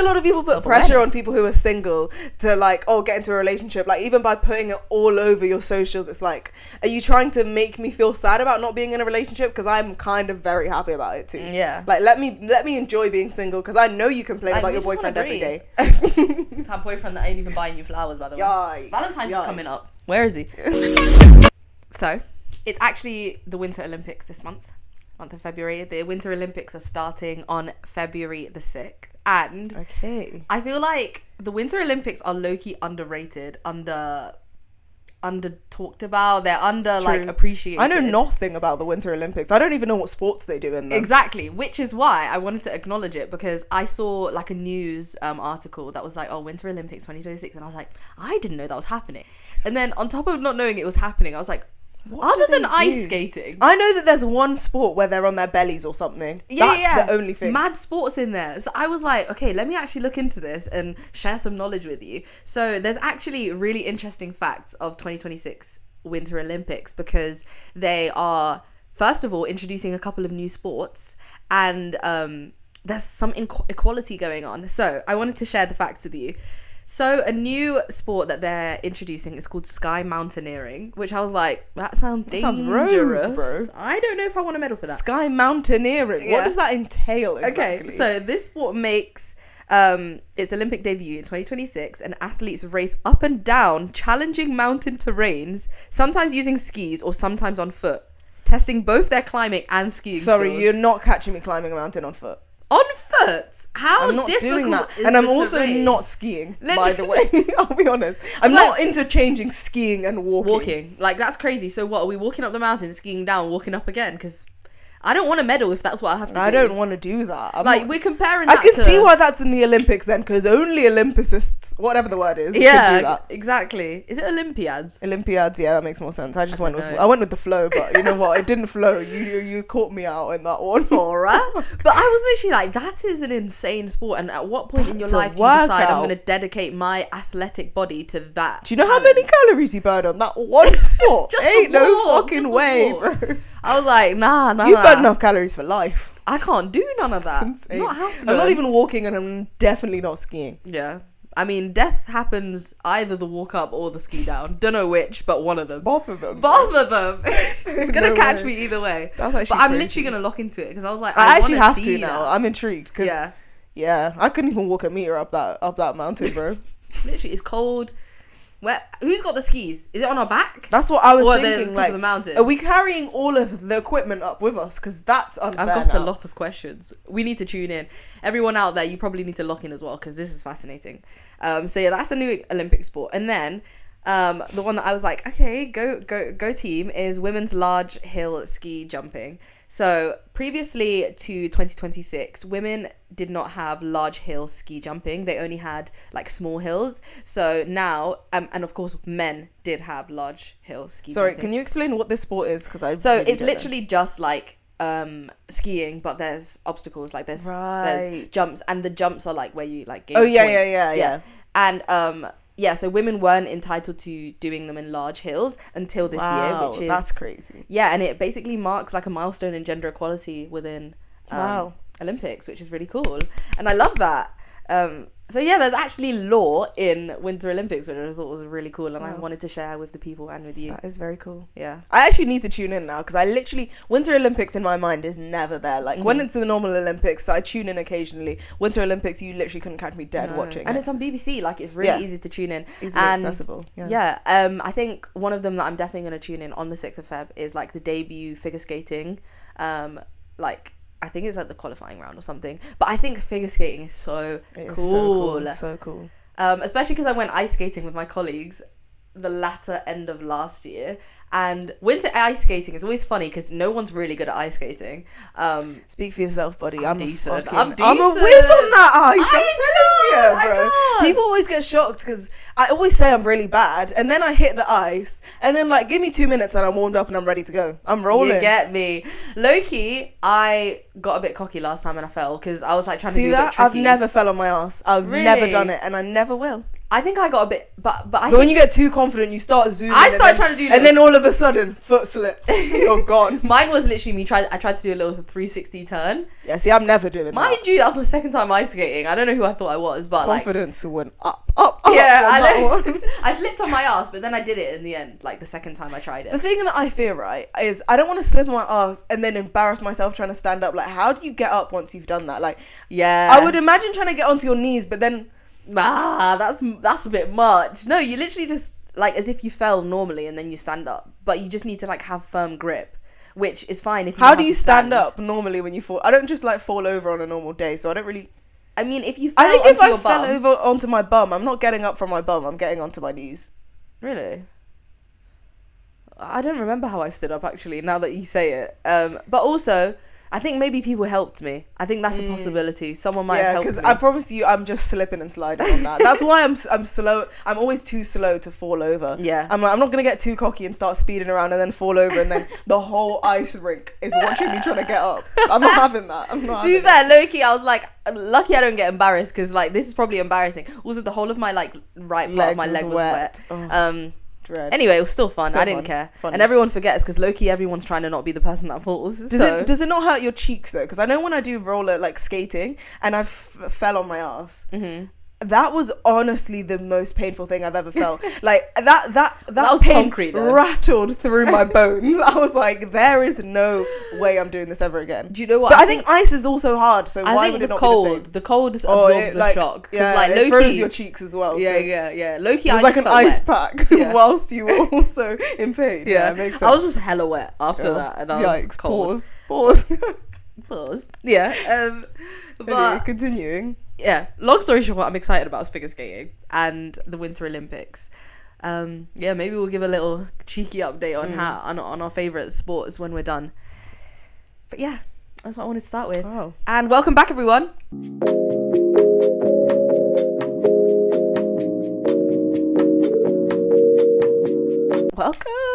a lot of people put pressure on people who are single to like, oh, get into a relationship. Like even by putting it all over your socials, it's like, are you trying to make me feel sad about not being in a relationship? Because I'm kind of very happy about it too. Yeah. Like let me enjoy being single, because I know you complain about your boyfriend every day. That boyfriend that ain't even buying you flowers, by the way. Valentine's is coming up. Where is he? So it's actually the Winter Olympics this month of February. The Winter Olympics are starting on February the 6th, and okay, I feel like the Winter Olympics are low-key underrated, under talked about. They're like appreciated. I know nothing about the Winter Olympics. I don't even know what sports they do in them. Exactly, which is why I wanted to acknowledge it, because I saw like a news article that was like, oh, Winter Olympics 2026, and I was like, I didn't know that was happening. And then on top of not knowing it was happening, I was like, other than ice skating, I know that there's one sport where they're on their bellies or something. That's the only thing. Mad sports in there. So I was like, okay, let me actually look into this and share some knowledge with you. So there's actually really interesting facts of 2026 Winter Olympics, because they are, first of all, introducing a couple of new sports, and there's some equality going on. So I wanted to share the facts with you. So a new sport that they're introducing is called sky mountaineering, which I was like, that sounds dangerous. Sounds rogue, bro. I don't know if I want a medal for that. Sky mountaineering. Yeah. What does that entail exactly? Okay, so this sport makes its Olympic debut in 2026, and athletes race up and down challenging mountain terrains, sometimes using skis or sometimes on foot, testing both their climbing and skiing Sorry, skills. You're not catching me climbing a mountain on foot. On foot? How I'm not difficult doing that. is And I'm the also terrain? not skiing, by the way. I'll be honest. I'm not interchanging skiing and walking. Like, that's crazy. So what, are we walking up the mountain, skiing down, walking up again? Because I don't want a medal if that's what I have to do. I don't want to do that. We're comparing I that can to... see why that's in the Olympics then, because only Olympicists, whatever the word is, can do that. Exactly. Is it Olympiads? Olympiads, yeah, that makes more sense. I went with the flow, but you know what? It didn't flow. You caught me out in that one. Sora. But I was literally like, that is an insane sport. And at what point in your life do you decide I'm going to dedicate my athletic body to that? Do you know how many calories you burn on that one sport? Ain't no fucking way, bro. I was like, nah. You burn enough calories for life. I can't do none of that. Not happening. I'm not even walking, and I'm definitely not skiing. Yeah. I mean, death happens either the walk up or the ski down. Don't know which, but one of them. Both of them. It's going to catch me either way. That's actually But I'm crazy. literally going to look into it, because I was like, I actually have to see now. that. I'm intrigued. Cause, yeah, I couldn't even walk a meter up that mountain, bro. Literally, it's cold. Who's got the skis? Is it on our back? That's what I was thinking. Or the top like, of the mountain? Are we carrying all of the equipment up with us? Because that's unfair. I've got a lot of questions. We need to tune in. Everyone out there, you probably need to lock in as well, because this is fascinating. So yeah, that's a new Olympic sport. And then the one that I was like, okay, go team, is women's large hill ski jumping. So previously to 2026, women did not have large hill ski jumping. They only had like small hills. So now, and of course, men did have large hill ski jumping. Sorry, can you explain what this sport is? Because it's literally just like skiing, but there's obstacles. Like there's jumps, and the jumps are like where you like gain points. Yeah. And so women weren't entitled to doing them in large hills until this year, which is... that's crazy. Yeah, and it basically marks like a milestone in gender equality within Olympics, which is really cool. And I love that. So yeah, there's actually law in Winter Olympics, which I thought was really cool, and I wanted to share with the people and with you. That is very cool. Yeah. I actually need to tune in now, because Winter Olympics in my mind is never there. Like when it's the normal Olympics, I tune in occasionally. Winter Olympics, you literally couldn't catch me dead watching. And it's on BBC, like it's really easy to tune in. Easily accessible. Yeah. I think one of them that I'm definitely going to tune in on the 6th of Feb is like the debut figure skating, I think it's like the qualifying round or something. But I think figure skating is so cool. So cool. Especially because I went ice skating with my colleagues the latter end of last year. And winter ice skating is always funny because no one's really good at ice skating. Speak for yourself, buddy. I'm decent. I'm a whiz on that ice. I'm telling you, bro. I People always get shocked because I always say I'm really bad, and then I hit the ice, and then like give me 2 minutes and I'm warmed up and I'm ready to go. I'm rolling. You get me. Low-key, I got a bit cocky last time and I fell because I was like trying to do a bit I've trickies. never fell on my ass. I've never done it, and I never will. I think I got a bit, but But when you get too confident, you start zooming. I started trying to do, and then all of a sudden, foot slip. You're gone. Mine was literally me. I tried to do a little 360 turn. Yeah, see, I'm never doing that. Mind you, that was my second time ice skating. I don't know who I thought I was, but confidence went up. Yeah, I I slipped on my ass, but then I did it in the end. Like the second time I tried it. The thing that I fear, right, is I don't want to slip on my ass and then embarrass myself trying to stand up. Like, how do you get up once you've done that? Like, yeah, I would imagine trying to get onto your knees, but then. That's a bit much. No, you literally just like as if you fell normally and then you stand up, but you just need to like have firm grip, which is fine if you How do you stand up normally when you fall? I don't just like fall over on a normal day, so I don't really. I mean, if you fell I think onto if I your fell bum, over onto my bum, I'm not getting up from my bum. I'm getting onto my knees. Really? I don't remember how I stood up actually. Now that you say it, but also. I think maybe people helped me. I think that's a possibility. Someone might have helped me. Yeah, because I promise you, I'm just slipping and sliding on that. That's why I'm slow. I'm always too slow to fall over. Yeah. I'm like, I'm not going to get too cocky and start speeding around and then fall over and then the whole ice rink is watching me trying to get up. I'm not having that. I'm not To be having fair, low-key, I was like, lucky I don't get embarrassed because like this is probably embarrassing. Also, the whole of my like right part of my leg was wet. Oh. Dread. Anyway, it was still fun. Still I didn't fun. care. Funny. And everyone forgets because low-key everyone's trying to not be the person that falls. Does it not hurt your cheeks though? Because I know when I do roller like skating and I fell on my ass. Mm-hmm. That was honestly the most painful thing I've ever felt. Like that was pain concrete, though. rattled through my bones. I was like, there is no way I'm doing this ever again. Do you know what? But I think ice is also hard, so I why think would it the not cold, be the same? the cold absorbs the shock. Yeah, like it low-key, froze your cheeks as well. Yeah, so yeah. Low-key, it was I like just an felt ice wet. pack Yeah. whilst you were also in pain. Yeah, it makes sense. I was just hella wet after that, and I was Yikes, cold. Pause. Yeah. Anyway, But continuing. yeah, long story short, I'm excited about figure skating and the Winter Olympics. Yeah, maybe we'll give a little cheeky update on how on our favorite sports when we're done. But yeah, that's what I wanted to start with. Wow. And welcome back, everyone.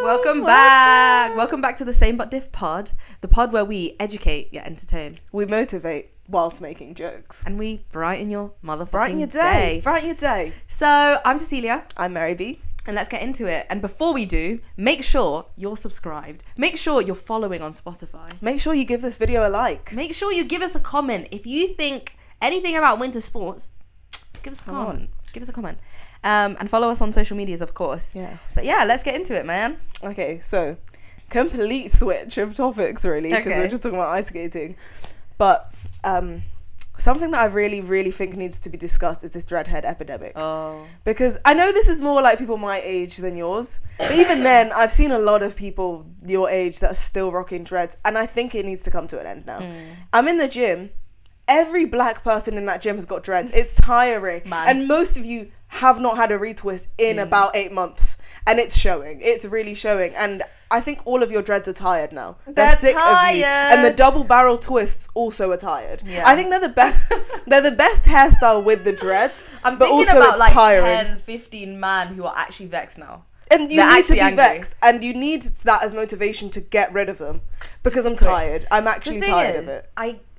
Welcome back. Welcome back to the Same But Diff pod, the pod where we educate yet entertain. We motivate whilst making jokes. And we brighten your motherfucking Brighten your day. Brighten your day. So, I'm Cecilia. I'm Mary B. And let's get into it. And before we do, make sure you're subscribed. Make sure you're following on Spotify. Make sure you give this video a like. Make sure you give us a comment. If you think anything about winter sports, give us a comment. Give us a comment. And follow us on social medias, of course. Yes. But yeah, let's get into it, man. Okay, so complete switch of topics, really, because we're just talking about ice skating. But something that I really, really think needs to be discussed is this dreadhead epidemic. Oh. Because I know this is more like people my age than yours. But even then, I've seen a lot of people your age that are still rocking dreads. And I think it needs to come to an end now. I'm in the gym. Every black person in that gym has got dreads. It's tiring. Man. And most of you have not had a retwist in about 8 months. And it's showing. It's really showing. And I think all of your dreads are tired now. They're sick tired. of you. And the double barrel twists also are tired. Yeah. I think they're the best. They're the best hairstyle with the dreads. I'm but thinking also about it's like tiring. 10, 15 man who are actually vexed now. And you They're need to be actually angry. vexed. And you need that as motivation to get rid of them. Because I'm tired. I'm actually tired of it.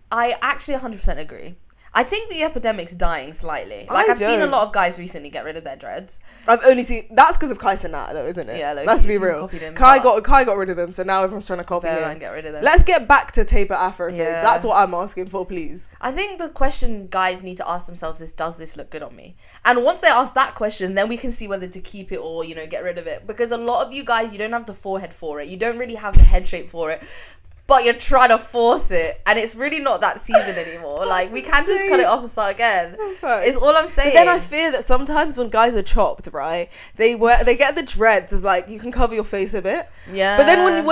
I actually 100% agree. I think the epidemic's dying slightly. Like, I've seen a lot of guys recently get rid of their dreads. I've only seen... That's because of Kai Cenat, though, isn't it? Yeah, like, let's be real. Him, Kai got rid of them, so now everyone's trying to copy him. And get rid of them. Let's get back to taper afro fades. Yeah. That's what I'm asking for, please. I think the question guys need to ask themselves is, does this look good on me? And once they ask that question, then we can see whether to keep it or, get rid of it. Because a lot of you guys, you don't have the forehead for it. You don't really have the head shape for it. But you're trying to force it, and it's really not that season anymore. Like, we can just cut it off and start again. It's all I'm saying. But then I fear that sometimes when guys are chopped, right, they get the dreads as like, you can cover your face a bit. Yeah. But then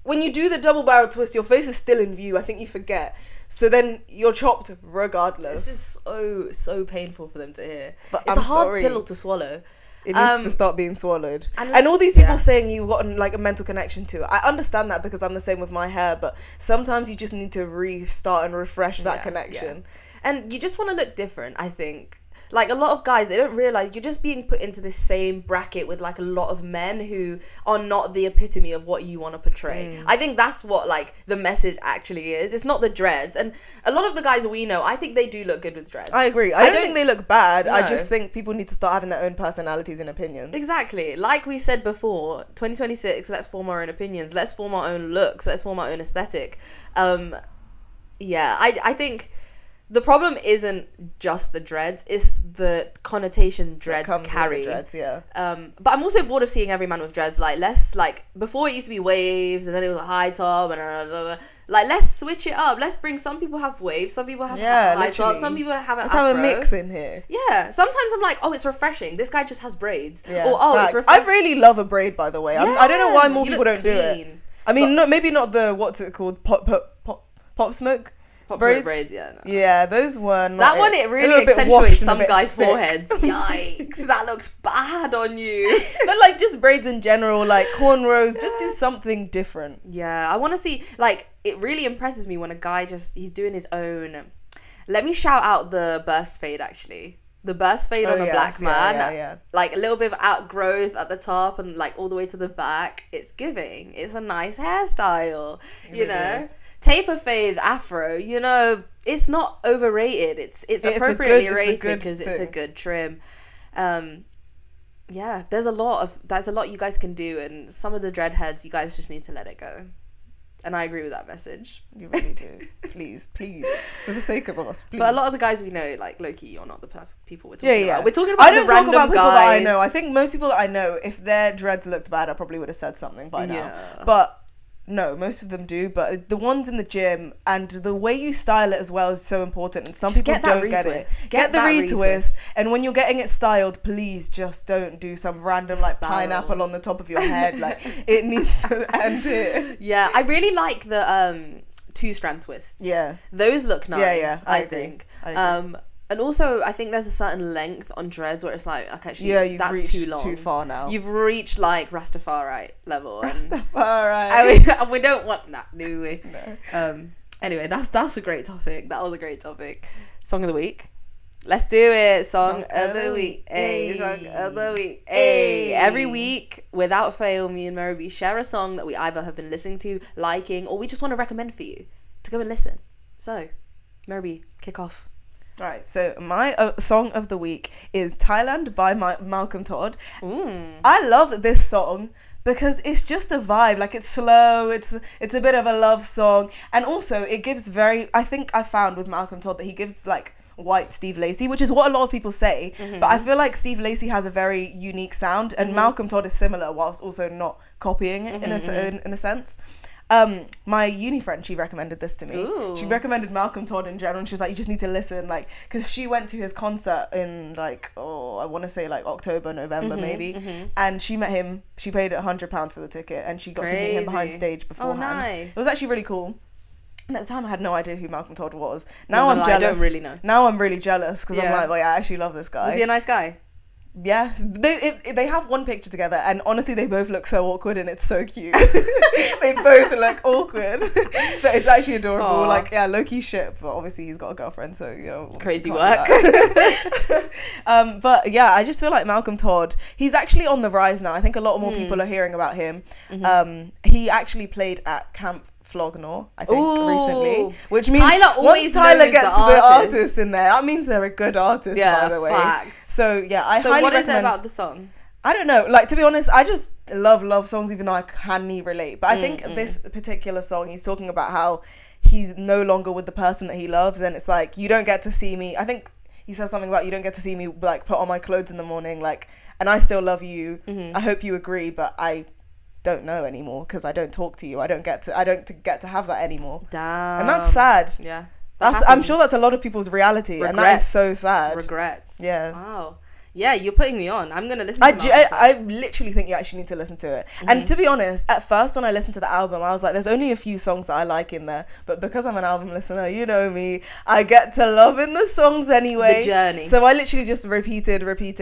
when you do the double barrel twist, your face is still in view. I think you forget. So then you're chopped regardless. This is so painful for them to hear. But it's I'm a hard sorry. pill to swallow. It needs to stop being swallowed. And all these people saying you've got like a mental connection to it. I understand that because I'm the same with my hair, but sometimes you just need to restart and refresh that connection. And you just want to look different, I think. Like, a lot of guys, they don't realize you're just being put into this same bracket with, like, a lot of men who are not the epitome of what you want to portray. I think that's what, like, the message actually is. It's not the dreads. And a lot of the guys we know, I think they do look good with dreads. I agree. I don't think they look bad. No. I just think people need to start having their own personalities and opinions. Exactly. Like we said before, 2026, let's form our own opinions. Let's form our own looks. Let's form our own aesthetic. Yeah, I think... The problem isn't just the dreads, it's the connotation dreads carry. With the dreads, yeah. But I'm also bored of seeing every man with dreads. Like, let's, like, before it used to be waves, and then it was a high top, and like, let's switch it up. Let's bring, some people have waves, some people have high top, some people have an afro. Let's have a mix in here. Yeah, sometimes I'm like, oh, it's refreshing. This guy just has braids. Yeah, or, oh, facts. it's refreshing. I really love a braid, by the way. Yeah, I don't know why more people don't clean. do it. I mean, maybe not the, what's it called, pop smoke? Braids, yeah. No. Yeah, those were not that one, it really accentuates some guys' foreheads. Yikes, that looks bad on you. But, like, just braids in general, like cornrows, just do something different. Yeah, I want to see, like, it really impresses me when a guy he's doing his own. Let me shout out the burst fade, actually. The burst fade on a black man. Yeah. Like, a little bit of outgrowth at the top and, like, all the way to the back. It's giving. It's a nice hairstyle, you know? Taper fade afro, you know, it's not overrated. It's appropriately rated because it's a good trim. Yeah, there's a lot you guys can do, and some of the dreadheads, you guys just need to let it go. And I agree with that message. You really do. Please, for the sake of us, please. But a lot of the guys we know, like, low-key, you're not the people we're talking about. We're talking about I don't talk about people guys. that I know. I think most people that I know, if their dreads looked bad, I probably would have said something by now. Yeah. But no, most of them do. But the ones in the gym and the way you style it as well is so important. And some people don't get it. Get the retwist. And when you're getting it styled, please just don't do some random, like, pineapple on the top of your head. Like, it needs to end here. Yeah, I really like the 2-strand twists. Yeah, those look nice. Yeah, I think. And also, I think there's a certain length on dreads where it's like, okay, actually, you've that's reached too long. too far now. You've reached, like, Rastafari level. Rastafari. And we don't want that, do we? No. Anyway, that's a great topic. That was a great topic. Song of the week. Let's do it. Song of the week. Hey, song of the week. Hey. Every week, without fail, me and Mary share a song that we either have been listening to, liking, or we just want to recommend for you to go and listen. So, Mary, kick off. Right, so my song of the week is Thailand by Malcolm Todd. I love this song because it's just a vibe. Like, it's slow, it's a bit of a love song, and also it gives I think I found with Malcolm Todd that he gives, like, white Steve Lacy, which is what a lot of people say, but I feel like Steve Lacy has a very unique sound, and Malcolm Todd is similar whilst also not copying it in a sense. My uni friend, she recommended this to me. Ooh. She recommended Malcolm Todd in general, and she was like, you just need to listen, like, because she went to his concert in, like, I want to say, like, October, November maybe, and she met him. She paid £100 for the ticket, and she got to meet him behind stage beforehand. Oh, nice. It was actually really cool. And at the time, I had no idea who Malcolm Todd was. Now I'm jealous. I don't really know. Now I'm really jealous because I'm like, well, yeah, I actually love this guy. Was he a nice guy? Yeah, they have one picture together, and honestly, they both look so awkward, and it's so cute. They both look awkward, but it's actually adorable. Aww. Like, yeah, low-key ship, but obviously he's got a girlfriend, so, you know, crazy work. But yeah, I just feel like Malcolm Todd, he's actually on the rise now. I think a lot more people are hearing about him. He actually played at Camp Flognor, I think, recently, which means once Tyler gets the artist in there, that means they're a good artist, by the way. Facts. So yeah, I highly recommend. So what is it about the song? I don't know. Like, to be honest, I just love songs, even though I can't relate. But I think this particular song, he's talking about how he's no longer with the person that he loves, and it's like, you don't get to see me. I think he says something about, you don't get to see me, like, put on my clothes in the morning, like, and I still love you. I hope you agree, but I don't know anymore because I don't talk to you. I don't get to have that anymore. Damn. And that's sad. Yeah. I'm sure that's a lot of people's reality. Regrets. And that is so sad. Regrets. Yeah. Wow. Yeah, you're putting me on. I'm gonna listen to it. I literally think you actually need to listen to it. And to be honest, at first when I listened to the album, I was like, there's only a few songs that I like in there. But because I'm an album listener, you know me, I get to loving the songs anyway. The journey. So I literally just repeated.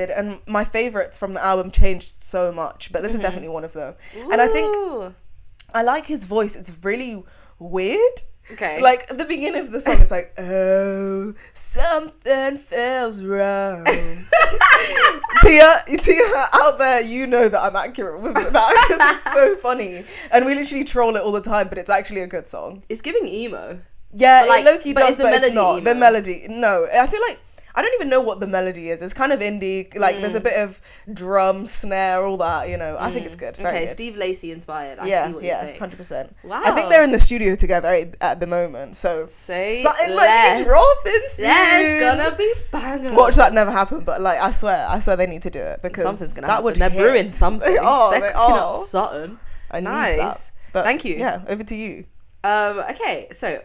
And my favourites from the album changed so much. But this is definitely one of them. Ooh. And I think I like his voice. It's really weird. Okay. Like the beginning of the song is like, oh, something feels wrong. Tia, out there, you know that I'm accurate with that because it's so funny, and we literally troll it all the time. But it's actually a good song. It's giving emo. Yeah, but like, it low-key but does, is the but melody it's not. emo? The melody, no. I feel like I don't even know what the melody is. It's kind of indie. Like there's a bit of drum, snare, all that. You know, I think it's good. Very Okay, good. Steve Lacy inspired. I see what you're saying. 100%. Wow. I think they're in the studio together at the moment. So Say something less. might be dropping soon. Yeah, it's gonna be bangers. Watch that never happen. But like, I swear they need to do it because Something's gonna that happen. would They're hit. brewing something. They are. They're They cooking are. up something. I need Nice. that. But thank you. Yeah, over to you. Okay, so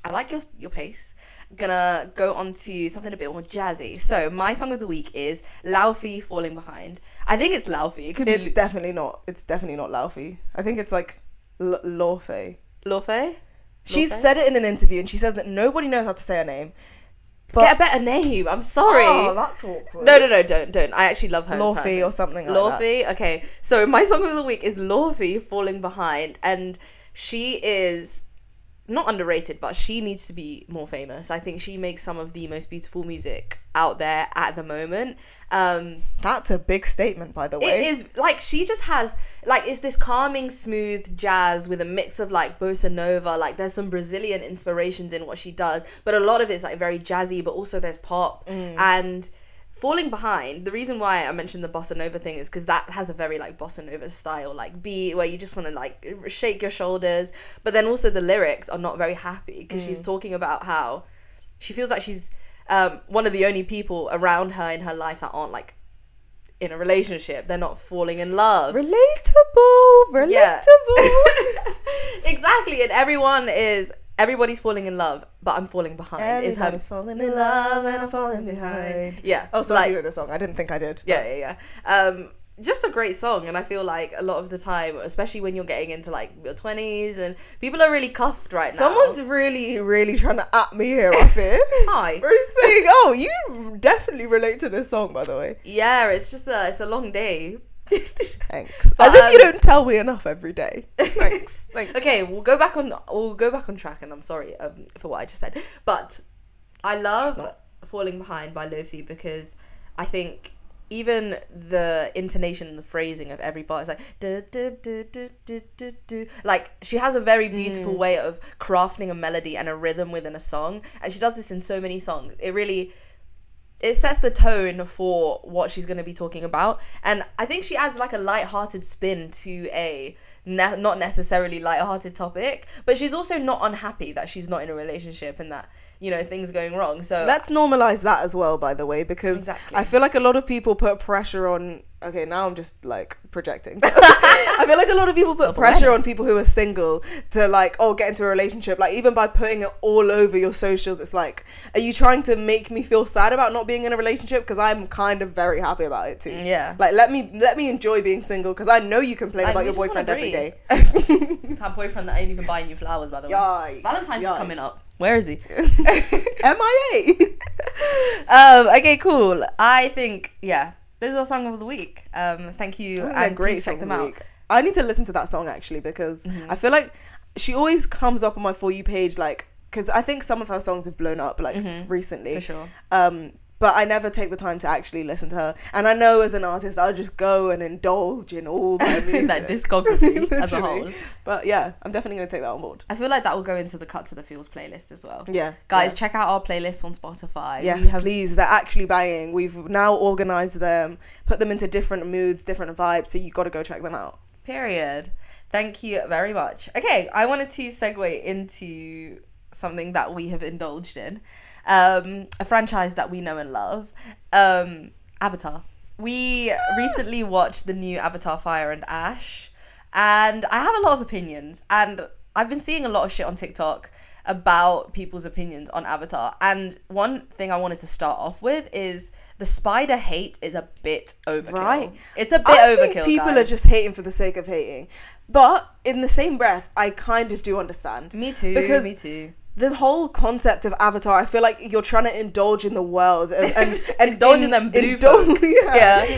I like your pace. I'm gonna go on to something a bit more jazzy. So my song of the week is Laufey, Falling Behind. I think it's Laufey. It's definitely not. It's definitely not Laufey. I think it's like Laufey. Laufey? She's said it in an interview, and she says that nobody knows how to say her name. But Get a better name. I'm sorry. Oh, that's awkward. No, don't. I actually love her. Laufey or something like that. Laufey. Okay, so my song of the week is Laufey, Falling Behind, and she is not underrated, but she needs to be more famous. I think she makes some of the most beautiful music out there at the moment. That's a big statement, by the way. It is, like, she just has, like, it's this calming, smooth jazz with a mix of, like, bossa nova. Like, there's some Brazilian inspirations in what she does, but a lot of it's, like, very jazzy, but also there's pop. And Falling Behind, the reason why I mentioned the bossa nova thing is because that has a very, like, bossa nova style, like, beat where you just want to, like, shake your shoulders. But then also the lyrics are not very happy because she's talking about how she feels like she's one of the only people around her in her life that aren't, like, in a relationship. They're not falling in love. Relatable. Yeah. Exactly. And everybody's falling in love, but I'm falling behind. Everybody's falling in love and I'm falling behind. Yeah. Oh, so I do know the song. I didn't think I did. Yeah. Just a great song, and I feel like a lot of the time, especially when you're getting into like your 20s, and people are really cuffed right now. Someone's really, really trying to at me here, I fear. Hi. We're saying, oh, you definitely relate to this song, by the way. Yeah, it's a long day. Thanks. But, as if you don't tell me enough every day. Thanks. Okay, we'll go back on track, and I'm sorry for what I just said, but I love Falling Behind by Laufey because I think even the intonation and the phrasing of every part is like do, do, do, do, do, do, do. Like, she has a very beautiful way of crafting a melody and a rhythm within a song, and she does this in so many songs. It sets the tone for what she's going to be talking about, and I think she adds like a light-hearted spin to a not necessarily light-hearted topic, but she's also not unhappy that she's not in a relationship and that, you know, things are going wrong. So let's normalize that as well, by the way, because I feel like a lot of people put pressure on. Okay, now I'm just like projecting. I feel like a lot of people put pressure on people who are single to like, oh, get into a relationship. Like, even by putting it all over your socials, it's like, are you trying to make me feel sad about not being in a relationship? Because I'm kind of very happy about it too. Yeah. Like, let me enjoy being single, because I know you complain about your boyfriend every day. That boyfriend that ain't even buying you flowers, by the way. Yikes, Valentine's is coming up. Where is he? MIA. Okay, cool. I think, yeah, this is our song of the week. Thank you, and great. Please check them out. I need to listen to that song actually, because I feel like she always comes up on my For You page, like, because I think some of her songs have blown up like recently. For sure. But I never take the time to actually listen to her. And I know as an artist, I'll just go and indulge in all their music. That discography as a whole. But yeah, I'm definitely going to take that on board. I feel like that will go into the Cut to the Feels playlist as well. Yeah. Guys, check out our playlists on Spotify. Yes, please. They're actually banging. We've now organised them, put them into different moods, different vibes. So you got to go check them out. Period. Thank you very much. Okay, I wanted to segue into something that we have indulged in. A franchise that we know and love, Avatar. We recently watched the new Avatar Fire and Ash, and I have a lot of opinions, and I've been seeing a lot of shit on TikTok about people's opinions on Avatar, and one thing I wanted to start off with is the spider hate is a bit overkill. Right. It's a bit overkill, think people guys. are just hating for the sake of hating, but in the same breath, I kind of do understand. Me too. The whole concept of Avatar, I feel like you're trying to indulge in the world and indulge in them blue folk.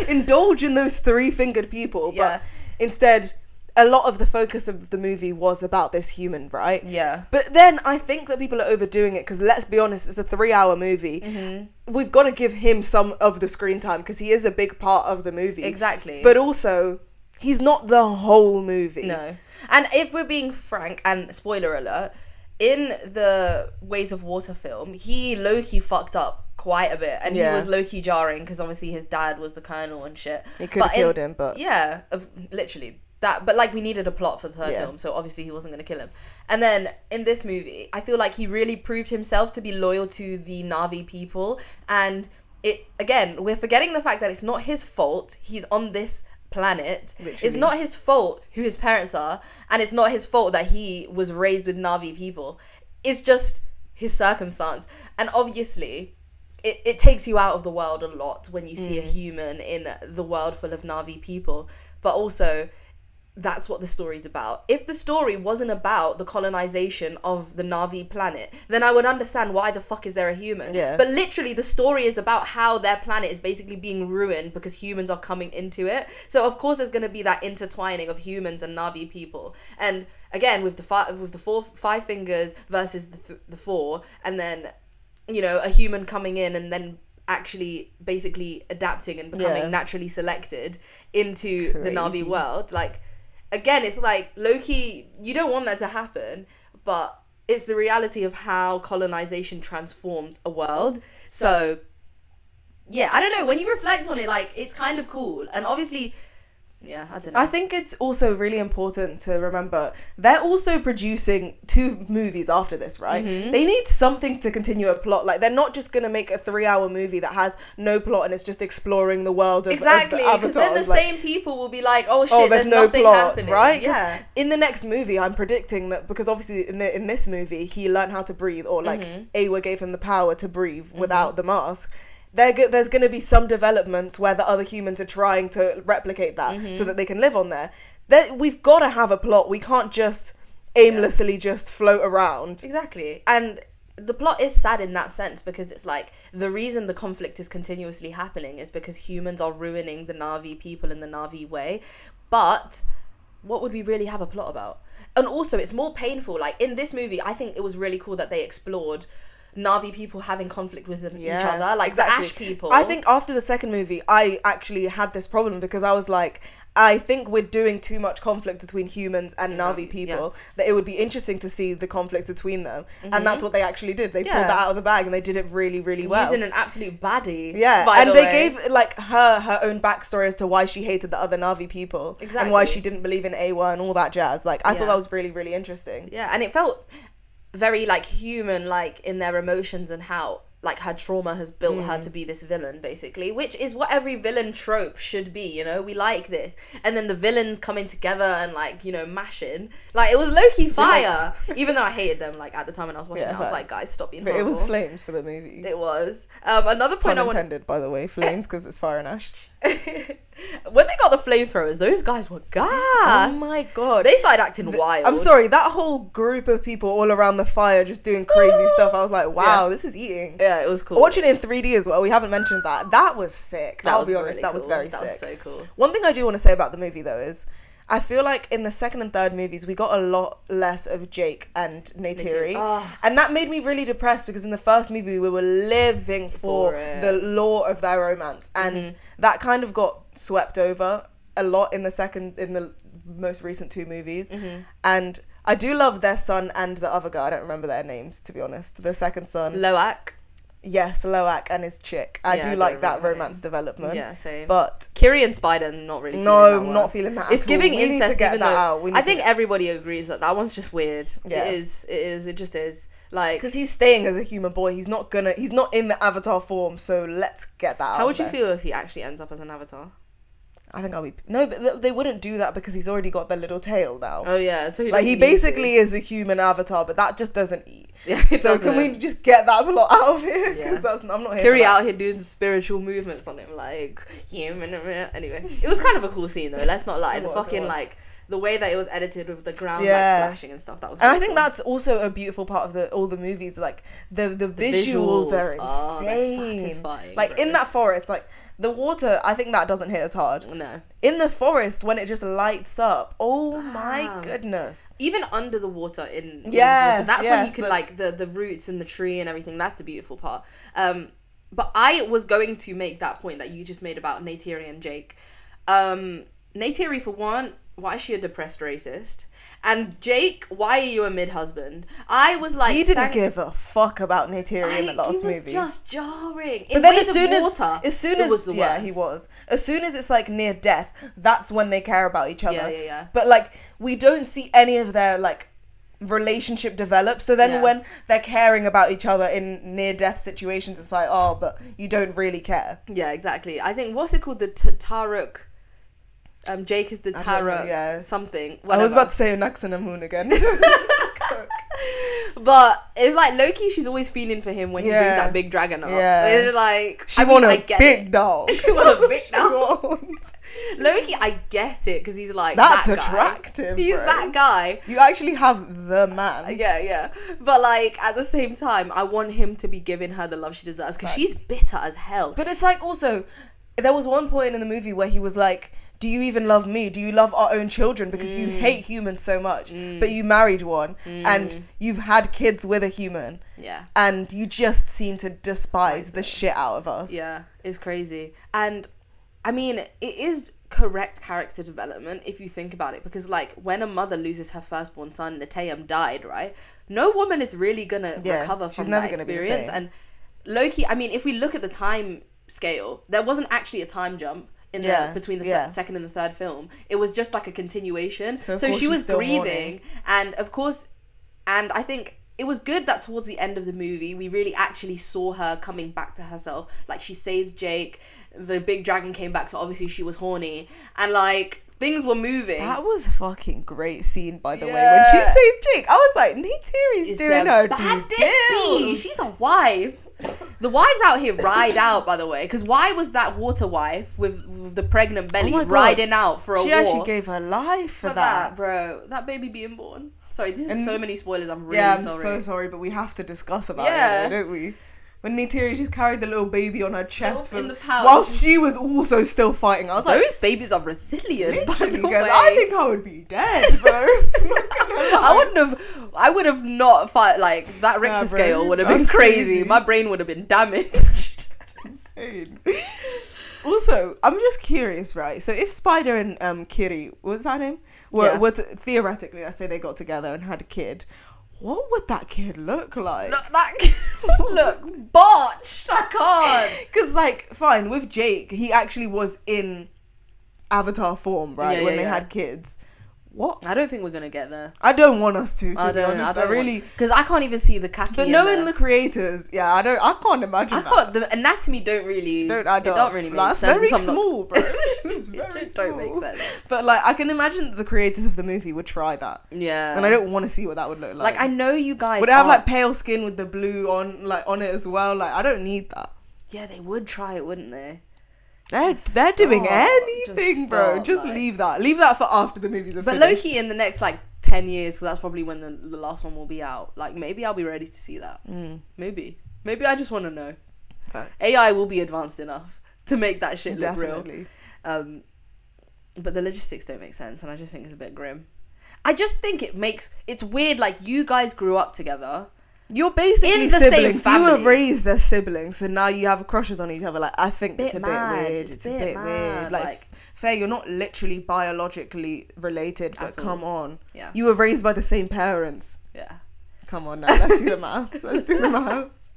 Indulge in those 3-fingered people, but instead a lot of the focus of the movie was about this human, right? Yeah. But then I think that people are overdoing it because, let's be honest, it's a 3-hour movie. Mm-hmm. We've got to give him some of the screen time because he is a big part of the movie. Exactly. But also, he's not the whole movie. No. And if we're being frank, and spoiler alert, in the Ways of Water film, he low-key fucked up quite a bit, and he was low-key jarring because obviously his dad was the colonel and shit. He could have killed him, but yeah, literally that. But like, we needed a plot for the third film, so obviously he wasn't going to kill him. And then in this movie, I feel like he really proved himself to be loyal to the Na'vi people, and it, again, we're forgetting the fact that it's not his fault. He's on this planet. Literally. It's not his fault who his parents are, and it's not his fault that he was raised with Na'vi people. It's just his circumstance. And obviously it takes you out of the world a lot when you see a human in the world full of Na'vi people. But also, that's what the story's about. If the story wasn't about the colonization of the Na'vi planet, then I would understand why the fuck is there a human. Yeah. But literally, the story is about how their planet is basically being ruined because humans are coming into it. So of course, there's going to be that intertwining of humans and Na'vi people. And again, with the five fingers versus the four, and then, you know, a human coming in and then actually basically adapting and becoming naturally selected into the Na'vi world. Like, again, it's like, low-key, you don't want that to happen, but it's the reality of how colonization transforms a world. So, yeah, I don't know, when you reflect on it, like, it's kind of cool. And obviously, yeah, I don't know. I think it's also really important to remember they're also producing 2 movies after this, right? Mm-hmm. They need something to continue a plot. Like, they're not just going to make a 3-hour movie that has no plot and it's just exploring the world of exactly, because then the same people will be like, oh shit, there's no nothing plot happening. Right? Yeah. In the next movie, I'm predicting that, because obviously in this movie, he learned how to breathe, or like Awa gave him the power to breathe without the mask. There's going to be some developments where the other humans are trying to replicate that so that they can live on there. We've got to have a plot. We can't just aimlessly just float around. Exactly. And the plot is sad in that sense, because it's like, the reason the conflict is continuously happening is because humans are ruining the Na'vi people in the Na'vi way. But what would we really have a plot about? And also, it's more painful. Like, in this movie, I think it was really cool that they explored Na'vi people having conflict with each other, like exactly. The Ash people. I think after the second movie, I actually had this problem because I was like, I think we're doing too much conflict between humans and Na'vi people, that it would be interesting to see the conflict between them. And that's what they actually did. They pulled that out of the bag and they did it really, really well. Using an absolute baddie. Yeah, and they gave like her own backstory as to why she hated the other Na'vi people. Exactly. And why she didn't believe in Awa and all that jazz. Like, I thought that was really, really interesting. Yeah, and it felt very like human, like in their emotions, and how like her trauma has built her to be this villain, basically, which is what every villain trope should be, you know. We like this, and then the villains coming together and like, you know, mashing. Like, it was low-key fire. Even though I hated them, like, at the time when I was watching it, I was like, guys, stop being horrible. But it was flames for the movie. It was. Another point Pun intended, by the way, flames, because it's fire and ash. When they got the flamethrowers, those guys were gas. Oh my god, they started acting wild. I'm sorry, that whole group of people all around the fire just doing crazy stuff. I was like, wow, this is eating. Yeah, it was cool. Watching it in 3D as well, we haven't mentioned that. That was sick. I'll be honest, that was very sick. That was so cool. One thing I do want to say about the movie though is, I feel like in the second and third movies, we got a lot less of Jake and Neytiri. And that made me really depressed, because in the first movie, we were living for the lore of their romance. And that kind of got swept over a lot in the most recent 2 movies. And I do love their son and the other guy. I don't remember their names, to be honest. The second son. Loak. Yes, Loak and his chick. I do like that romance development. Yeah, same. But Kiri and Spider, not really feeling that not feeling that it's at giving all. We incest, need to get even that though out. I think everybody agrees that one's just weird. Yeah. It is. It just is. Like, because he's staying as a human boy. He's not in the avatar form, so let's get that out. How would you feel if he actually ends up as an avatar? I think but they wouldn't do that, because he's already got the little tail now. Oh yeah, so he basically is a human avatar, but that just doesn't eat. Yeah, so can we just get that plot out of here? Because I'm not here. Kiri out here doing spiritual movements on him, like human. Anyway, it was kind of a cool scene though. Let's not lie. The the way that it was edited with the ground Yeah. like flashing and stuff, that was And I really think cool. that's also a beautiful part of all the movies. Like the visuals are Oh, they're insane. satisfying, Like bro. in that forest, like the water, I think that doesn't hit as hard. No. In the forest, when it just lights up, oh my Damn. goodness. Even under the water in Yes, water, that's when you yes, can the- like the roots and the tree and everything. That's the beautiful part. But I was going to make that point that you just made about Neytiri and Jake. Neytiri, for one, why is she a depressed racist? And Jake, why are you a mid-husband? I was like... He didn't give a fuck about Neytiri in the last movie. He was just jarring. But then as soon as was the yeah, worst. he was. As soon as it's like near death, that's when they care about each other. Yeah. But like we don't see any of their like relationship develop. So then Yeah. when they're caring about each other in near death situations, it's like, oh, but you don't really care. Yeah, exactly. I think, what's it called? The Taruk... Jake is the I don't know, Taruk yeah. something. I was whatever. about to say Naxanamoon again. But it's like Loki, she's always feeling for him when he brings Yeah. that big dragon up. Yeah. It's like She want a get big it. dog. She want That's a what big she dog. wants. Loki, I get it because he's like That's that guy. attractive, He's bro. that guy. You actually have the man. Yeah. But like at the same time, I want him to be giving her the love she deserves because she's bitter as hell. But it's like also, there was one point in the movie where he was like, do you even love me? Do you love our own children? Because you hate humans so much, but you married one and you've had kids with a human. Yeah. And you just seem to despise the shit out of us. Yeah, it's crazy. And I mean, it is correct character development if you think about it, because like when a mother loses her firstborn son, Neteyam died, right? No woman is really gonna recover she's from never that gonna be the experience. same. And Loki, I mean, if we look at the time scale, there wasn't actually a time jump in the between the second and the third film. It was just like a continuation. So, of So course she was she's still grieving, mourning. and of course, and I think it was good that towards the end of the movie we really actually saw her coming back to herself. Like she saved Jake, the big dragon came back, so obviously she was horny, and like things were moving. That was a fucking great scene, by the way, when she saved Jake. I was like, Neytiri's doing her baddest due bee. deals. She's a wife. The wives out here ride out, by the way, because why was that water wife with the pregnant belly my God. riding out for a She war? actually gave her life for that. Bro. That baby being born. Sorry, this is so many spoilers. I'm really I'm sorry. so sorry, but we have to discuss about Yeah. it, though, don't we? When Neytiri just carried the little baby on her chest in the pouch. whilst she was also still fighting. I was like, Those babies are resilient. By literally, the guys, way. I think I would be dead, bro. I'm not gonna lie. I would have not fight like that Richter Nah, bro, scale would have been that's crazy. crazy. My brain would have been damaged. That's insane. Also, I'm just curious, right? So if Spider and Kitty, what's that name? Were theoretically, let's say they got together and had a kid, what would that kid look like? Look, botched. I can't. Because, like, fine, with Jake, he actually was in Avatar form, right? Yeah, when yeah, they yeah. had kids. What? I don't think we're gonna get there. I don't want us to be honest. I really... because I can't even see the khaki. But in knowing there. the creators, I can't imagine that. The anatomy don't really Don't add it up. don't really make That's sense. very I'm not- small, bro. It's very It small. don't make sense. But like, I can imagine that the creators of the movie would try that, Yeah. and I don't want to see what that would look like. Like I know you guys. Would it have are- like pale skin with the blue on it as well? Like, I don't need that. Yeah, they would try it, wouldn't they? They're doing stop. anything, Just bro. stop, Just like- leave that. Leave that for after the movies are But finished. Loki in the next like 10 years, because that's probably when the last one will be out. Like maybe I'll be ready to see that. Maybe I just want to know. Facts. AI will be advanced enough to make that shit look Definitely. real. But the logistics don't make sense, and I just think it's a bit grim. I just think it's weird. Like you guys grew up together. You're basically In the same siblings. You were family. raised as siblings, so now you have crushes on each other. Like, I think it's a bit mad. weird. It's a bit mad. weird. Like, fair, you're not literally biologically related, but At all. come on. Yeah. You were raised by the same parents. Yeah. Come on now, let's do the maths. Let's do the maths.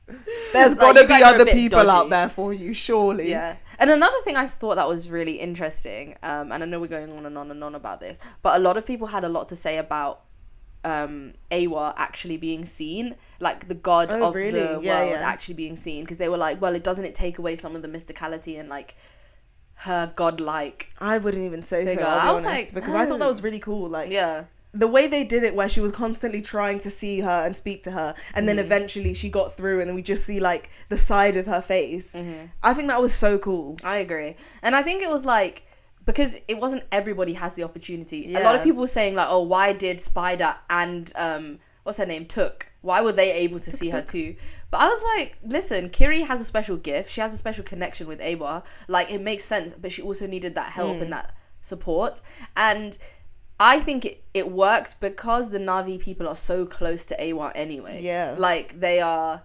There's Like, got to you be guys are a other bit people dodgy. out there for you, surely. Yeah. And another thing I thought that was really interesting, and I know we're going on and on and on about this, but a lot of people had a lot to say about Awa actually being seen, like the god of really? the world Yeah, yeah. actually being seen, because they were like, well, it take away some of the mysticality and like her godlike. I wouldn't even say Figure. so, I I'll was be honest, like, because I thought that no. was really cool. Like, Yeah. the way they did it, where she was constantly trying to see her and speak to her, and then eventually she got through, and then we just see like the side of her face. I think that was so cool. I agree. And I think it was like, because it wasn't everybody has the opportunity. Yeah. A lot of people were saying like, oh, why did Spider and what's her name, Took, why were they able to see her too? But I was like, listen, Kiri has a special gift. She has a special connection with Awa. Like, it makes sense, but she also needed that help and that support. And I think it works because the Na'vi people are so close to Awa anyway. Yeah. Like, they are,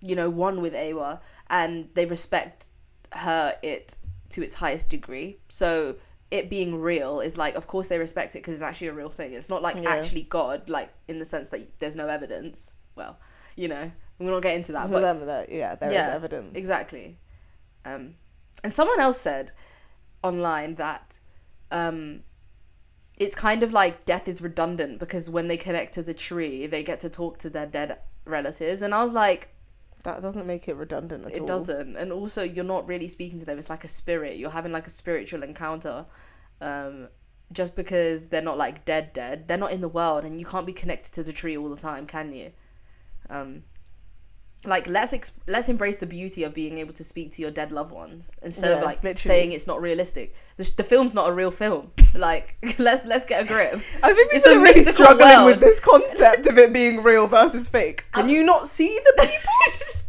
you know, one with Awa, and they respect it to its highest degree. So it being real is like, of course they respect it because it's actually a real thing. It's not like actually God, like in the sense that there's no evidence. Well, you know, we're not get into that. For them, there is evidence. Exactly. And someone else said online that it's kind of like death is redundant because when they connect to the tree, they get to talk to their dead relatives. And I was like, that doesn't make it redundant at all. It doesn't. And also, you're not really speaking to them. It's like a spirit. You're having like a spiritual encounter. Just because they're not like dead. They're not in the world, and you can't be connected to the tree all the time, can you? Like, let's embrace the beauty of being able to speak to your dead loved ones instead of like literally saying it's not realistic. The film's not a real film. Like, let's get a grip. I think people are really struggling with this concept of it being real versus fake. Can you not see the people?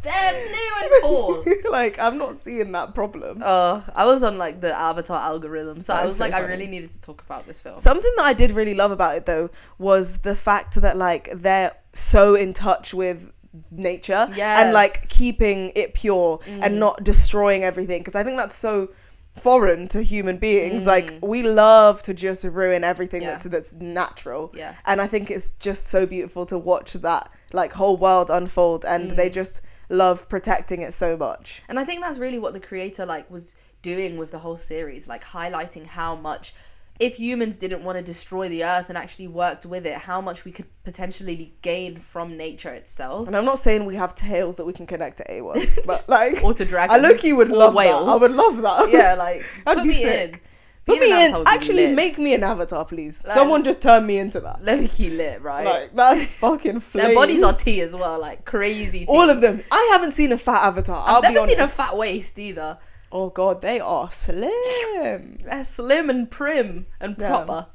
They're blue and tall. Like, I'm not seeing that problem. I was on like the Avatar algorithm, so I was so like, funny. I really needed to talk about this film. Something that I did really love about it though was the fact that like they're so in touch with nature and like keeping it pure and not destroying everything, because I think that's so foreign to human beings. Like, we love to just ruin everything that's natural, and I think it's just so beautiful to watch that like whole world unfold, and they just love protecting it so much. And I think that's really what the creator like was doing with the whole series, like highlighting how much, if humans didn't want to destroy the earth and actually worked with it, how much we could potentially gain from nature itself. And I'm not saying we have tails that we can connect to A1, but like, or to dragons. I look, you would love whales. that. I would love that. Yeah, like, I'd be sick. Put me in. Actually, make me an avatar, please. Like, someone just turn me into that. Low-key lit, right? Like, that's fucking flames. Their bodies are tea as well, like crazy tea. All of them. I haven't seen a fat avatar. I've never seen a fat waist either. Oh god, they are slim. They're slim and prim and proper.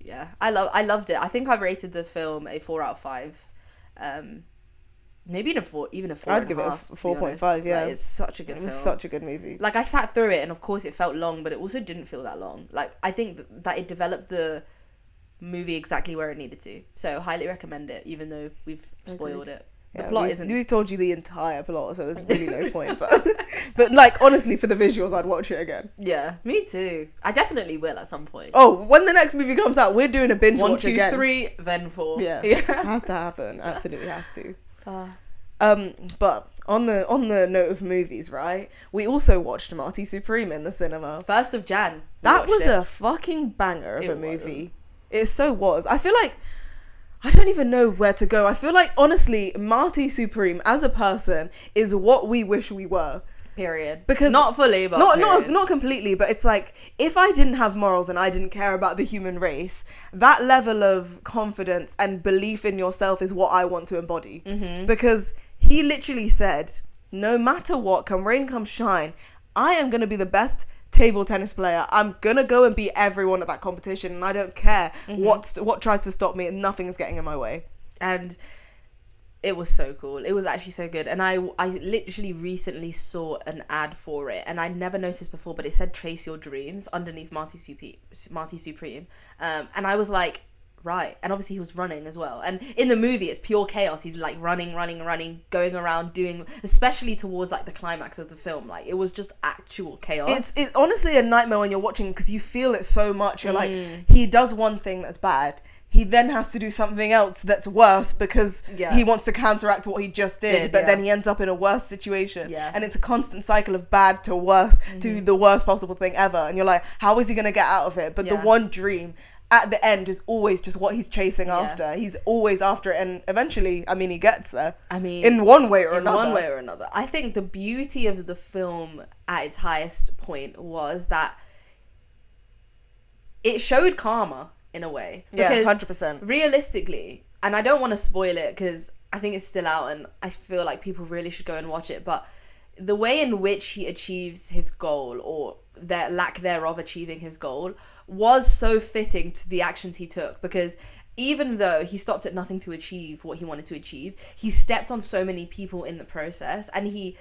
Yeah, I loved it. I think I've rated the film a 4 out of 5. Maybe even a 4. I'd give it a 4.5. Yeah, like, it's such a good film. It was such a good movie. Like, I sat through it, and of course it felt long, but it also didn't feel that long. Like, I think that it developed the movie exactly where it needed to. So highly recommend it, even though we've spoiled it. The plot isn't. We've told you the entire plot, so there's really no point. But like, honestly, for the visuals, I'd watch it again. Yeah, me too. I definitely will at some point. Oh, when the next movie comes out, we're doing a binge watch again. 1, 2, 3, then 4. Yeah, has to happen. Absolutely has to. But on the note of movies, right? We also watched Marty Supreme in the cinema. 1st of Jan. That was a fucking banger of a movie. It so was. I feel like I don't even know where to go. I feel like, honestly, Marty Supreme as a person is what we wish we were. Period. Because not fully, but not completely, but it's like, if I didn't have morals and I didn't care about the human race, that level of confidence and belief in yourself is what I want to embody. Because he literally said, no matter what, come rain, come shine, I am going to be the best table tennis player. I'm gonna go and beat everyone at that competition, and I don't care what tries to stop me, and nothing is getting in my way. And it was so cool. It was actually so good. And I literally recently saw an ad for it, and I never noticed before, but it said chase your dreams underneath Marty Supreme. And I was like, right. And obviously he was running as well, and in the movie it's pure chaos. He's like running, going around doing, especially towards like the climax of the film, like it was just actual chaos. It's honestly a nightmare when you're watching, because you feel it so much. You're like, he does one thing that's bad, he then has to do something else that's worse because he wants to counteract what he just did, but then he ends up in a worse situation, and it's a constant cycle of bad to worse to the worst possible thing ever, and you're like, how is he gonna get out of it? But the one dream at the end is always just what he's chasing after. He's always after it, and eventually, I mean, he gets there. I mean, in one way or another. I think the beauty of the film at its highest point was that it showed karma in a way. Because 100%. Realistically, and I don't want to spoil it because I think it's still out and I feel like people really should go and watch it, but the way in which he achieves his goal, or their lack thereof achieving his goal, was so fitting to the actions he took, because even though he stopped at nothing to achieve what he wanted to achieve, he stepped on so many people in the process, and he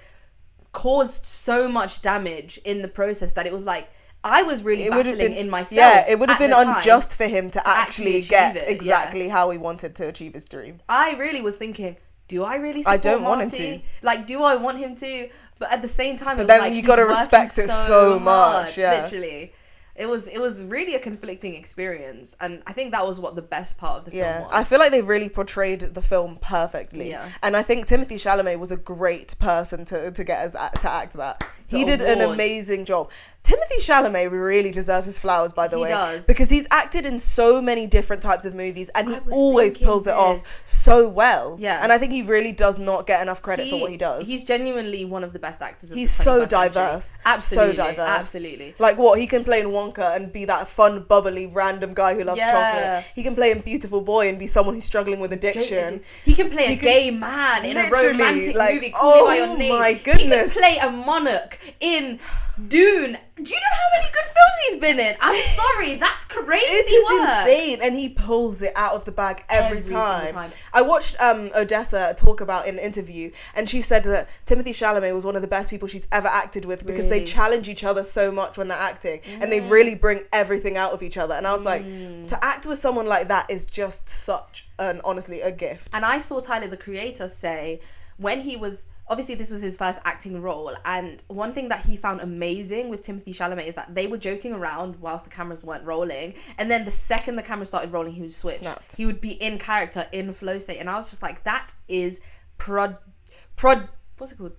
caused so much damage in the process that it was like, I was really battling in myself. Yeah, it would have been unjust for him to actually get exactly how he wanted to achieve his dream. I really was thinking, do I really support I don't Marty? want him to. Like, do I want him to? But at the same time, but then you got to respect it so much. Yeah, literally. It was really a conflicting experience, and I think that was what the best part of the film was. I feel like they really portrayed the film perfectly. Yeah. And I think Timothée Chalamet was a great person to get us to act that. He did an amazing job. Timothée Chalamet really deserves his flowers, by the way. He does. Because he's acted in so many different types of movies, and he always pulls it off so well. Yeah. And I think he really does not get enough credit for what he does. He's genuinely one of the best actors of the 21st He's so diverse. Century. Absolutely. So diverse. Absolutely. Like what? He can play in Wonka and be that fun, bubbly, random guy who loves chocolate. He can play in Beautiful Boy and be someone who's struggling with addiction. He can play a gay man in a romantic movie, Call Me By Your Name. Oh my goodness. He can play a monarch in Dune. Do you know how many good films he's been in? I'm sorry, that's crazy. It is insane, and he pulls it out of the bag every time. I watched Odessa talk about in an interview, and she said that Timothée Chalamet was one of the best people she's ever acted with, because they challenge each other so much when they're acting, and they really bring everything out of each other. And I was like, to act with someone like that is just such honestly a gift. And I saw Tyler, the Creator, say when he was, obviously this was his first acting role, and one thing that he found amazing with Timothée Chalamet is that they were joking around whilst the cameras weren't rolling, and then the second the camera started rolling, he would switch. Snapped. He would be in character, in flow state, and I was just like, that is what's it called?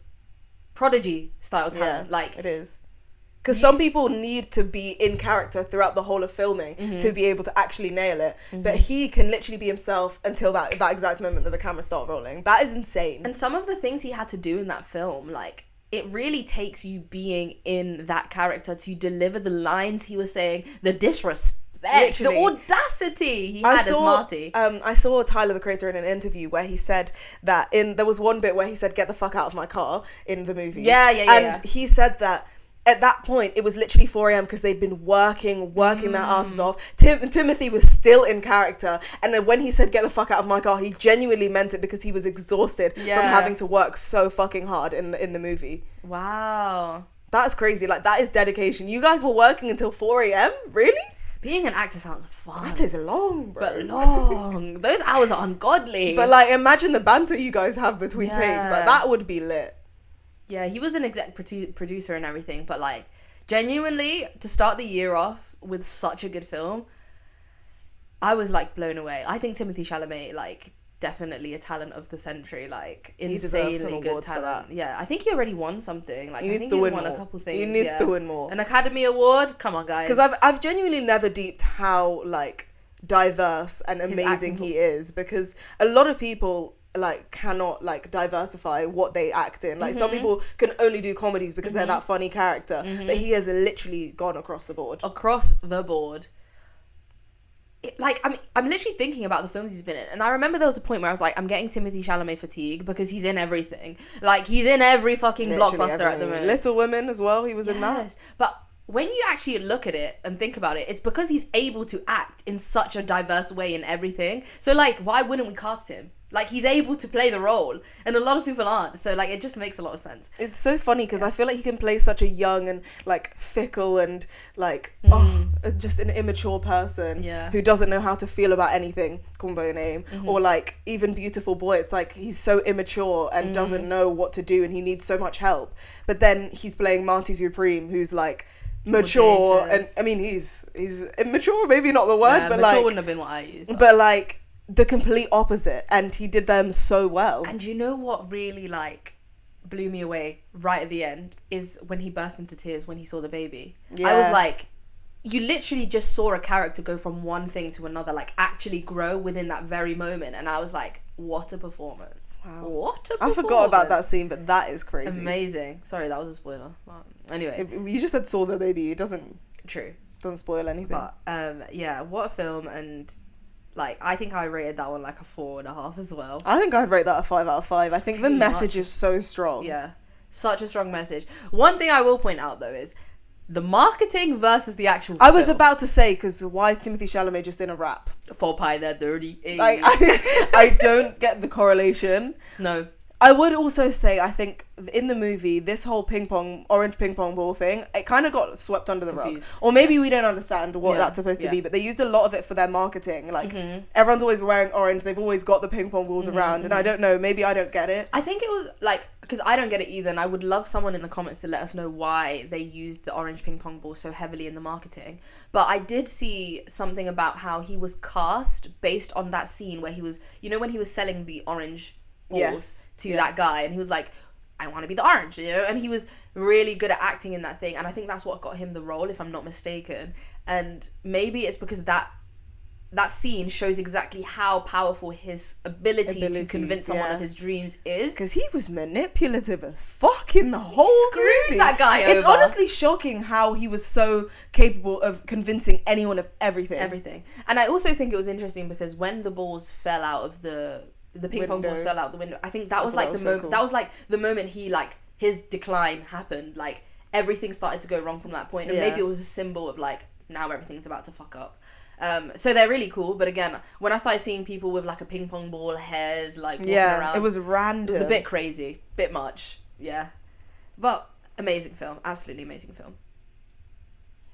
Prodigy style talent. Yeah, like, it is. Because some people need to be in character throughout the whole of filming to be able to actually nail it. But he can literally be himself until that exact moment that the cameras start rolling. That is insane. And some of the things he had to do in that film, like, it really takes you being in that character to deliver the lines he was saying, the disrespect, literally. The audacity he had as Marty. I saw Tyler, the Creator, in an interview where he said that there was one bit where he said, "Get the fuck out of my car" in the movie. And he said that at that point, it was literally 4 a.m. because they'd been working their asses off. Timothy was still in character. And then when he said, "Get the fuck out of my car," he genuinely meant it, because he was exhausted from having to work so fucking hard in the movie. Wow. That's crazy. Like, that is dedication. You guys were working until 4 a.m.? Really? Being an actor sounds fun. That is long, bro. But long. Those hours are ungodly. But, like, imagine the banter you guys have between takes. Like, that would be lit. Yeah, he was an exec producer and everything, but, like, genuinely, to start the year off with such a good film, I was, like, blown away. I think Timothée Chalamet, like, definitely a talent of the century, like, insanely good talent. Yeah, I think he already won something. Like, I think he's won a couple things. He needs to win more. An Academy Award? Come on, guys. Because I've genuinely never deeped how, like, diverse and amazing he is, because a lot of people, like, cannot, like, diversify what they act in. Like, some people can only do comedies because they're that funny character, but he has literally gone across the board. I'm literally thinking about the films he's been in, and I remember there was a point where I was like, I'm getting Timothée Chalamet fatigue, because he's in everything. Like, he's in every fucking blockbuster at the moment. Little Women as well, he was in that. But when you actually look at it and think about it, it's because he's able to act in such a diverse way in everything. So, like, why wouldn't we cast him? Like, he's able to play the role, and a lot of people aren't. So, like, it just makes a lot of sense. It's so funny, because I feel like he can play such a young and, like, fickle and, like, just an immature person who doesn't know how to feel about anything, Call Me By Your Name. Or, like, even Beautiful Boy, it's like he's so immature and doesn't know what to do, and he needs so much help. But then he's playing Marty Supreme, who's, like, mature, and, I mean, he's immature, maybe not the word, but, mature like, wouldn't have been what I used. But, like, the complete opposite, and he did them so well. And you know what really, like, blew me away right at the end is when he burst into tears when he saw the baby. Yes. I was like, you literally just saw a character go from one thing to another, like, actually grow within that very moment. And I was like, what a performance. Wow. What a performance. I forgot about that scene, but that is crazy. Amazing. Sorry, that was a spoiler. Well, anyway. You just said saw the baby. It doesn't spoil anything. But, yeah, what a film. And, like, I think I rated that one like a 4.5 as well. I think I'd rate that a 5 out of 5. I think the message is so strong. Yeah. Such a strong message. One thing I will point out though is the marketing versus the actual I was film. about to say, because why is Timothée Chalamet just in a rap? For pie, they're dirty. Like, I don't get the correlation. No. I would also say, I think in the movie, this whole orange ping pong ball thing, it kind of got swept under the rug. Or maybe we don't understand what that's supposed to be, but they used a lot of it for their marketing. Like, everyone's always wearing orange, they've always got the ping pong balls around, and I don't know, maybe I don't get it. I think it was like, because I don't get it either, and I would love someone in the comments to let us know why they used the orange ping pong ball so heavily in the marketing. But I did see something about how he was cast based on that scene where he was, you know, when he was selling the orange balls to that guy, and he was like, I want to be the orange, you know, and he was really good at acting in that thing, and I think that's what got him the role, if I'm not mistaken. And maybe it's because that scene shows exactly how powerful his ability to convince someone of his dreams is. Because he was manipulative as fuck in the whole movie. That guy It's over. honestly shocking how he was so capable of convincing anyone of everything. And I also think it was interesting because when the balls fell out of the ping pong balls fell out the window, I think that was like the moment. Cool. That was like the moment he, like, his decline happened. Like, everything started to go wrong from that point, and maybe it was a symbol of like, now everything's about to fuck up. So they're really cool, but again, when I started seeing people with like a ping pong ball head, like walking around, it was random. It was a bit crazy, bit much, but amazing film, absolutely amazing film.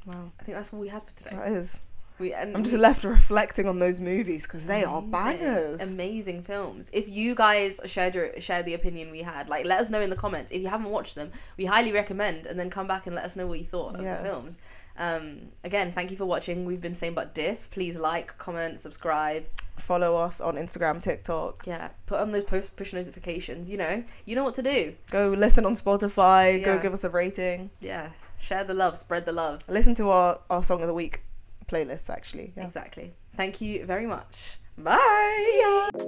Wow, I think that's all we had for today. That is. I'm just left reflecting on those movies because they are bangers. Amazing films. If you guys shared the opinion we had, like, let us know in the comments. If you haven't watched them, we highly recommend, and then come back and let us know what you thought of the films. Again, thank you for watching. We've been saying but diff. Please like, comment, subscribe, follow us on Instagram, TikTok. Put on those push notifications. You know what to do. Go listen on Spotify. Go give us a rating. Share the love, spread the love. Listen to our song of the week playlists, actually. Exactly. Thank you very much. Bye. See ya.